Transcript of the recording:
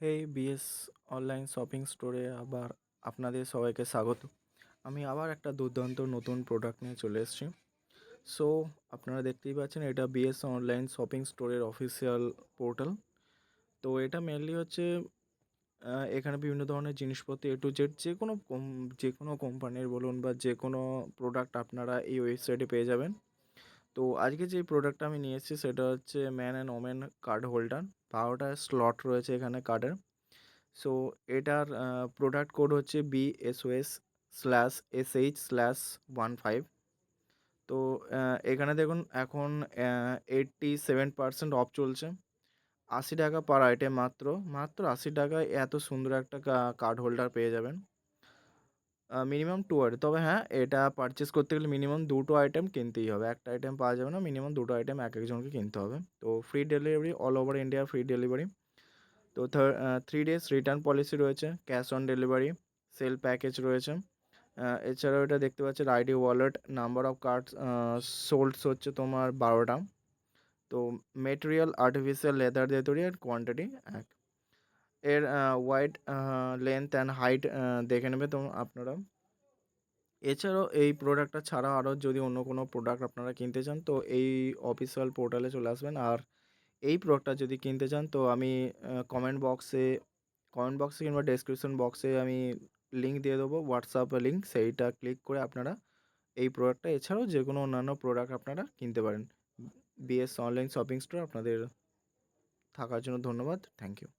হেই BS online shopping স্টোরে আবার আপনাদের সবাইকে স্বাগত। আমি আবার একটা দুর্দান্ত নতুন প্রোডাক্ট নিয়ে চলে এসেছি। সো আপনারা দেখতেই পাচ্ছেন, এটা বিএস অনলাইন শপিং স্টোরের অফিসিয়াল পোর্টাল। তো এটা মেনলি হচ্ছে এখানে বিভিন্ন ধরনের জিনিসপত্র এ টু জেড যে কোনো কোম্পানির বলুন বা যে কোনো প্রোডাক্ট আপনারা এই ওয়েবসাইটে পেয়ে যাবেন। তো আজকে যে প্রোডাক্টটা আমি নিয়ে এসেছি সেটা হচ্ছে man and women card holder. 12টা স্লট রয়েছে এখানে কার্ডের। সো এটার প্রোডাক্ট কোড হচ্ছে BSOS/SH/15। তো এখানে দেখুন এখন 87% অফ চলছে। 80 টাকা পার আইটেম, মাত্র মাত্র 80 টাকায় এত সুন্দর একটা কার্ড হোল্ডার পেয়ে যাবেন। মিনিমাম 2 আইটেম, তবে হ্যাঁ, এটা পারচেস করতে গেলে মিনিমাম 2টো আইটেম কিনতেই হবে, একটা আইটেম পাওয়া যাবে না, মিনিমাম 2টো আইটেম এক একজনকে কিনতে হবে। তো free delivery, all over India free delivery. তো 3 days রিটার্ন পলিসি রয়েছে, cash on delivery, sale package রয়েছে। এছাড়াও এটা দেখতে পাচ্ছেন ID wallet, number of cards solds হচ্ছে তোমার 12টা। তো মেটেরিয়াল আর্টিফিশিয়াল লেদার দিয়ে তৈরি, আর কোয়ান্টিটি এক। এর ওয়াইড লেন্থ অ্যান্ড হাইট দেখে নেবে তো আপনারা। এছাড়াও এই প্রোডাক্টটা ছাড়াও আরও যদি অন্য কোনো প্রোডাক্ট আপনারা কিনতে চান, তো এই অফিসিয়াল পোর্টালে চলে আসবেন। আর এই প্রোডাক্টটা যদি কিনতে চান, তো আমি কমেন্ট বক্সে কিংবা ডেসক্রিপশন বক্সে আমি লিঙ্ক দিয়ে দেবো, হোয়াটসঅ্যাপে লিঙ্ক, সেইটা ক্লিক করে আপনারা এই প্রোডাক্টটা এছাড়াও যে কোনো অন্যান্য প্রোডাক্ট আপনারা কিনতে পারেন। বিএস অনলাইন শপিং স্টোর আপনাদের থাকার জন্য ধন্যবাদ। Thank you.